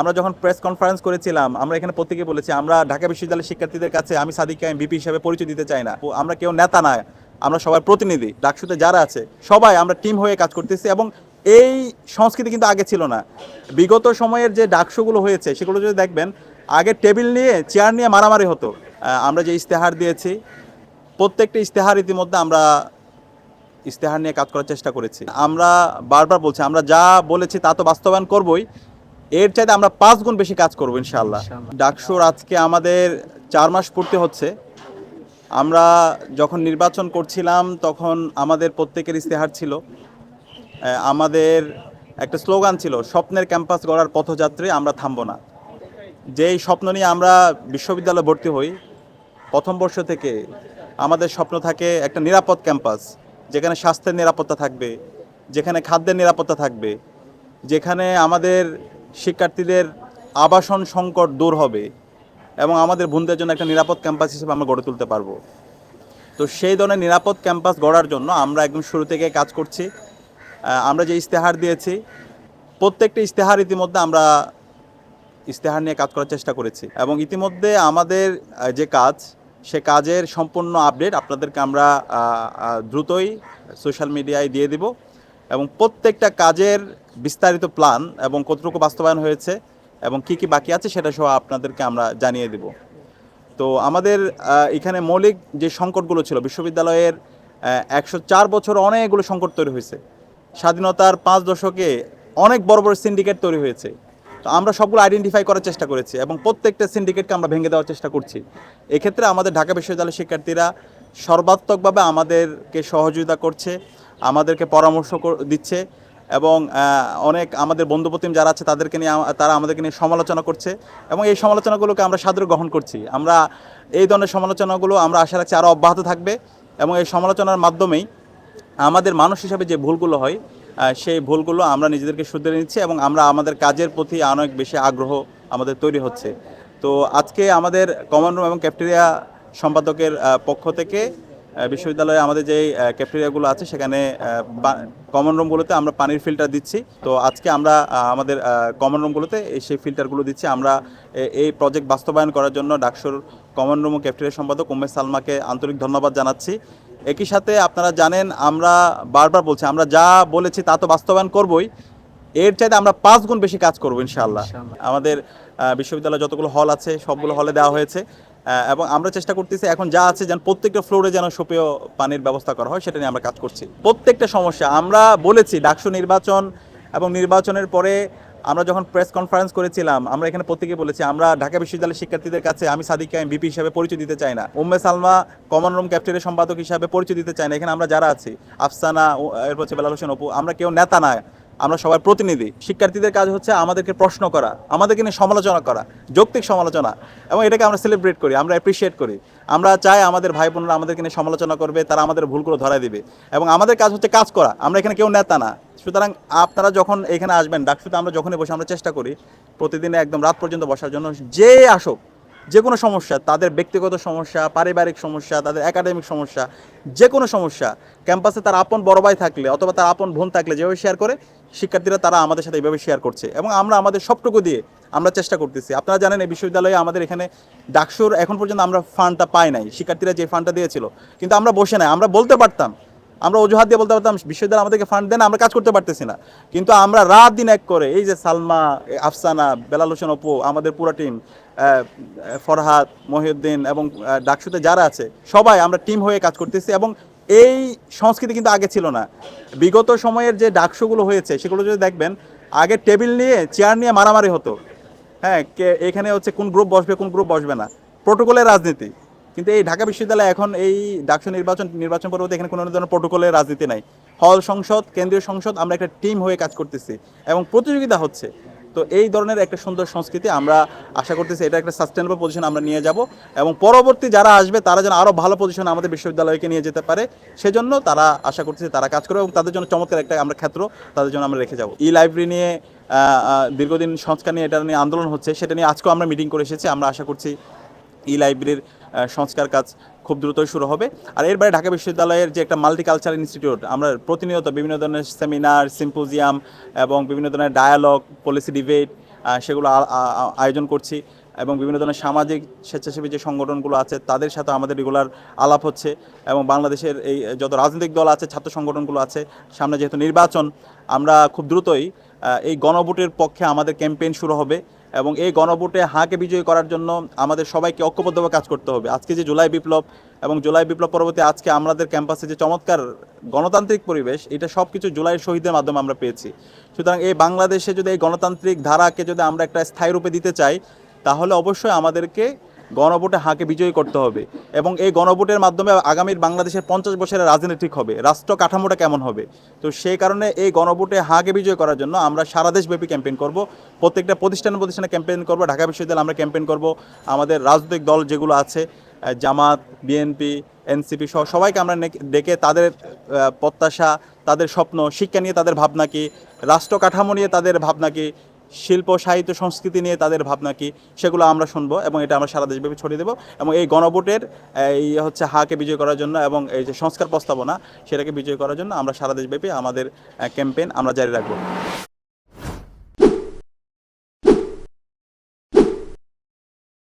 আমরা যখন press conference করেছিলাম আমরা এখানে প্রত্যেকে বলেছি আমরা ঢাকা বিশ্ববিদ্যালয়ের শিক্ষার্থীদের কাছে আমি সাদিককে আমি ভিপি হিসেবে পরিচয় দিতে চাই না। আমরা কেউ নেতা না, আমরা সবাই প্রতিনিধি। ডাকসুতে যারা আছে সবাই আমরা টিম হয়ে কাজ করতেছি এবং এই সংস্কৃতি কিন্তু আগে ছিল না। বিগত সময়ের যে ডাকসুগুলো হয়েছে সেগুলো যদি দেখবেন আগে টেবিল নিয়ে চেয়ার নিয়ে মারামারি হতো। আমরা যে ইস্তেহার দিয়েছি প্রত্যেকটা ইস্তেহার ইতিমধ্যে আমরা ইস্তেহার নিয়ে কাজ করার চেষ্টা করেছি। আমরা বারবার বলছি আমরা যা বলেছি তা তো বাস্তবায়ন করবই, এর চাইতে আমরা 5 গুণ বেশি কাজ করবো ইনশাআল্লাহ। ডাকসুর আজকে আমাদের 4 মাস পূর্তি হচ্ছে। আমরা যখন নির্বাচন করছিলাম তখন আমাদের প্রত্যেকের ইস্তেহার ছিল, আমাদের একটা স্লোগান ছিল স্বপ্নের ক্যাম্পাস গড়ার পথযাত্রী আমরা থামবো না। যেই স্বপ্ন নিয়ে আমরা বিশ্ববিদ্যালয়ে ভর্তি হই প্রথম বর্ষ থেকে আমাদের স্বপ্ন থাকে একটা নিরাপদ ক্যাম্পাস, যেখানে স্বাস্থ্যের নিরাপত্তা থাকবে, যেখানে খাদ্যের নিরাপত্তা থাকবে, যেখানে আমাদের শিক্ষার্থীদের আবাসন সংকট দূর হবে এবং আমাদের বন্ধুদের জন্য একটা নিরাপদ ক্যাম্পাস হিসেবে আমরা গড়ে তুলতে পারবো। তো সেই ধরনের নিরাপদ ক্যাম্পাস গড়ার জন্য আমরা একদম শুরু থেকে কাজ করছি। আমরা যে ইস্তেহার দিয়েছি প্রত্যেকটা ইস্তেহার ইতিমধ্যে আমরা ইস্তেহার নিয়ে কাজ করার চেষ্টা করেছি এবং ইতিমধ্যে আমাদের যে কাজ সে কাজের সম্পূর্ণ আপডেট আপনাদেরকে আমরা দ্রুতই সোশ্যাল মিডিয়ায় দিয়ে দিব এবং প্রত্যেকটা কাজের বিস্তারিত প্ল্যান এবং কতটুকু বাস্তবায়ন হয়েছে এবং কি কি বাকি আছে সেটা সহ আপনাদেরকে আমরা জানিয়ে দেব। তো আমাদের এখানে মৌলিক যে সংকটগুলো ছিল বিশ্ববিদ্যালয়ের 104 বছর অনেকগুলো সংকট তৈরি হয়েছে। স্বাধীনতার 5 দশকে অনেক বড় বড় সিন্ডিকেট তৈরি হয়েছে। তো আমরা সবগুলো আইডেন্টিফাই করার চেষ্টা করেছি এবং প্রত্যেকটা সিন্ডিকেটকে আমরা ভেঙে দেওয়ার চেষ্টা করছি। এক্ষেত্রে আমাদের ঢাকা বিশ্ববিদ্যালয়ের শিক্ষার্থীরা সর্বাত্মকভাবে আমাদেরকে সহযোগিতা করছে, আমাদেরকে পরামর্শ দিচ্ছে এবং অনেক আমাদের বন্ধুপ্রতিম যারা আছে তাদেরকে নিয়ে তারা আমাদেরকে নিয়ে সমালোচনা করছে এবং এই সমালোচনাগুলোকে আমরা সাদরে গ্রহণ করছি। আমরা এই ধরনের সমালোচনাগুলো আমরা আশা রাখছি আরও অব্যাহত থাকবে এবং এই সমালোচনার মাধ্যমেই আমাদের মানুষ হিসাবে যে ভুলগুলো হয় সেই ভুলগুলো আমরা নিজেদেরকে শুধরে নিচ্ছি এবং আমরা আমাদের কাজের প্রতি অনেক বেশি আগ্রহ আমাদের তৈরি হচ্ছে। তো আজকে আমাদের কমন রুম এবং ক্যাফেটেরিয়া সম্পাদকের পক্ষ থেকে বিশ্ববিদ্যালয়ে আমাদের যে ক্যাফেটেরিয়াগুলো আছে সেখানে কমন রুমগুলোতে আমরা পানির ফিল্টার দিচ্ছি। তো আজকে আমরা আমাদের কমন রুমগুলোতে সেই ফিল্টারগুলো দিচ্ছি। আমরা এই প্রজেক্ট বাস্তবায়ন করার জন্য ডাকসুর কমন রুম ও ক্যাফেটেরিয়া সম্পাদক উম্মে সালমাকে আন্তরিক ধন্যবাদ জানাচ্ছি। একই সাথে আপনারা জানেন আমরা বারবার বলছি আমরা যা বলেছি তা তো বাস্তবায়ন করবই, এর চাইতে আমরা 5 গুণ বেশি কাজ করবো ইনশাআল্লাহ। আমাদের বিশ্ববিদ্যালয়ে যতগুলো হল আছে সবগুলো হলে দেওয়া হয়েছে এবং আমরা চেষ্টা করতেছি এখন যা আছে যেন প্রত্যেকটা ফ্লোরে যেন সুপেয় পানির ব্যবস্থা করা হয় সেটা নিয়ে আমরা কাজ করছি। প্রত্যেকটা সমস্যা আমরা বলেছি ডাকসু নির্বাচন এবং নির্বাচনের পরে আমরা যখন প্রেস কনফারেন্স করেছিলাম আমরা এখানে প্রত্যেকে বলেছি আমরা ঢাকা বিশ্ববিদ্যালয়ের শিক্ষার্থীদের কাছে আমি সাদিককে আমি ভিপি হিসেবে পরিচয় দিতে চাই না, Umme Salma common room cafeteria সম্পাদক হিসাবে পরিচয় দিতে চাই না। এখানে আমরা যারা আছি আফসানা এরপর হচ্ছে বেলাল হোসেন অপু, আমরা কেউ নেতা না, আমরা সবাই প্রতিনিধি। শিক্ষার্থীদের কাজ হচ্ছে আমাদেরকে প্রশ্ন করা, আমাদেরকে নিয়ে সমালোচনা করা, যৌক্তিক সমালোচনা, এবং এটাকে আমরা সেলিব্রেট করি, আমরা অ্যাপ্রিসিয়েট করি। আমরা চাই আমাদের ভাই বোনরা আমাদেরকে নিয়ে সমালোচনা করবে, তারা আমাদের ভুলগুলো ধরায় দিবে এবং আমাদের কাজ হচ্ছে কাজ করা। আমরা এখানে কেউ নেতা না। সুতরাং আপনারা যখন এখানে আসবেন ডাকসুতে আমরা যখনই বসে আমরা চেষ্টা করি প্রতিদিনে একদম রাত পর্যন্ত বসার জন্য। যে আসুক যে কোনো সমস্যা, তাদের ব্যক্তিগত সমস্যা, পারিবারিক সমস্যা, তাদের একাডেমিক সমস্যা, যে কোনো সমস্যা ক্যাম্পাসে তার আপন বড় ভাই থাকলে অথবা তার আপন বোন থাকলে যেভাবে শেয়ার করে শিক্ষার্থীরা তারা আমাদের সাথে এইভাবে শেয়ার করছে এবং আমরা আমাদের সবটুকু দিয়ে আমরা চেষ্টা করতেছি। আপনারা জানেন এই বিশ্ববিদ্যালয়ে আমাদের এখানে ডাকসুর এখন পর্যন্ত আমরা ফান্ডটা পাই নাই, শিক্ষার্থীরা যে ফান্ডটা দিয়েছিল, কিন্তু আমরা বসে নাই। আমরা বলতে পারতাম, আমরা অজুহাত দিয়ে বলতে পারতাম বিশ্ববিদ্যালয় আমাদেরকে ফান্ড দেন, আমরা কাজ করতে পারতেছি না, কিন্তু আমরা রাত দিন এক করে এই যে সালমা, আফসানা, বেলাল হোসেন অপু, আমাদের পুরো টিম, ফরহাদ, মহিউদ্দিন এবং ডাকসুতে যারা আছে সবাই আমরা টিম হয়ে কাজ করতেছি এবং এই সংস্কৃতি কিন্তু আগে ছিল না। বিগত সময়ের যে ডাকসুগুলো হয়েছে সেগুলো যদি দেখবেন আগে টেবিল নিয়ে চেয়ার নিয়ে মারামারি হতো। হ্যাঁ, এখানে হচ্ছে কোন গ্রুপ বসবে কোন গ্রুপ বসবে না, প্রোটোকলের রাজনীতি। কিন্তু এই ঢাকা বিশ্ববিদ্যালয়ে এখন এই ডাকসু নির্বাচন পরবর্তী এখানে কোনো ধরনের প্রোটোকলের রাজনীতি নাই। হল সংসদ, কেন্দ্রীয় সংসদ, আমরা একটা টিম হয়ে কাজ করতেছি এবং প্রতিযোগিতা হচ্ছে। তো এই ধরনের একটা সুন্দর সংস্কৃতি আমরা আশা করতেছি এটা একটা সাস্টেনেবল পজিশন আমরা নিয়ে যাব এবং পরবর্তী যারা আসবে তারা যেন আরও ভালো পজিশনে আমাদের বিশ্ববিদ্যালয়কে নিয়ে যেতে পারে সেজন্য তারা আশা করতেছি তারা কাজ করবে এবং তাদের জন্য চমৎকার একটা আমরা ক্ষেত্র তাদের জন্য আমরা রেখে যাব। ই লাইব্রেরি নিয়ে দীর্ঘদিন সংস্কার নিয়ে এটা নিয়ে আন্দোলন হচ্ছে, সেটা নিয়ে আজকেও আমরা মিটিং করে এসেছি। আমরা আশা করছি ই লাইব্রেরির সংস্কার কাজ খুব দ্রুতই শুরু হবে। আর এর বাইরে ঢাকা বিশ্ববিদ্যালয়ের যে একটা মাল্টিকালচারাল ইনস্টিটিউট, আমরা প্রতিনিয়ত বিভিন্ন ধরনের সেমিনার, সিম্পোজিয়াম এবং বিভিন্ন ধরনের ডায়ালগ, পলিসি ডিবেট, সেগুলো আয়োজন করছি এবং বিভিন্ন ধরনের সামাজিক স্বেচ্ছাসেবী যে সংগঠনগুলো আছে তাদের সাথে আমাদের রেগুলার আলাপ হচ্ছে এবং বাংলাদেশের এই যত রাজনৈতিক দল আছে, ছাত্র সংগঠনগুলো আছে, সামনে যেহেতু নির্বাচন, আমরা খুব দ্রুতই এই গণভোটের পক্ষে আমাদের ক্যাম্পেইন শুরু হবে এবং এই গণভোটে হাঁকে বিজয়ী করার জন্য আমাদের সবাইকে ঐক্যবদ্ধভাবে কাজ করতে হবে। আজকে যে জুলাই বিপ্লব এবং জুলাই বিপ্লব পরবর্তী আজকে আমাদের ক্যাম্পাসে যে চমৎকার গণতান্ত্রিক পরিবেশ, এটা সব কিছু জুলাই শহীদের মাধ্যমে আমরা পেয়েছি। সুতরাং এই বাংলাদেশে যদি এই গণতান্ত্রিক ধারাকে যদি আমরা একটা স্থায়ী রূপে দিতে চাই, তাহলে অবশ্যই আমাদেরকে গণভোটে হাঁকে বিজয়ী করতে হবে এবং এই গণভোটের মাধ্যমে আগামীর বাংলাদেশের 50 বছরের রাজনীতি ঠিক হবে, রাষ্ট্র কাঠামোটা কেমন হবে। তো সেই কারণে এই গণভোটে হাঁকে বিজয় করার জন্য আমরা সারা দেশব্যাপী ক্যাম্পেইন করব, প্রত্যেকটা প্রতিষ্ঠানে ক্যাম্পেইন করব, ঢাকা বিশ্ববিদ্যালয়ে আমরা ক্যাম্পেইন করব, আমাদের রাজনৈতিক দল যেগুলো আছে জামাত, বিএনপি, এনসিপি সহ সবাইকে আমরা ডেকে তাদের প্রত্যাশা, তাদের স্বপ্ন, শিক্ষা নিয়ে তাদের ভাবনা কি, রাষ্ট্র কাঠামো নিয়ে তাদের ভাবনা কি, শিল্প সাহিত্য সংস্কৃতি নিয়ে তাদের ভাবনা কি, সেগুলো আমরা শুনবো এবং এটা আমরা সারা দেশব্যাপী ছড়িয়ে দেবো এবং এই গণভোটের এই হচ্ছে হাকে বিজয় করার জন্য এবং এই যে সংস্কার প্রস্তাবনা সেটাকে বিজয় করার জন্য আমরা সারা দেশব্যাপী আমাদের ক্যাম্পেইন আমরা জারি রাখবো।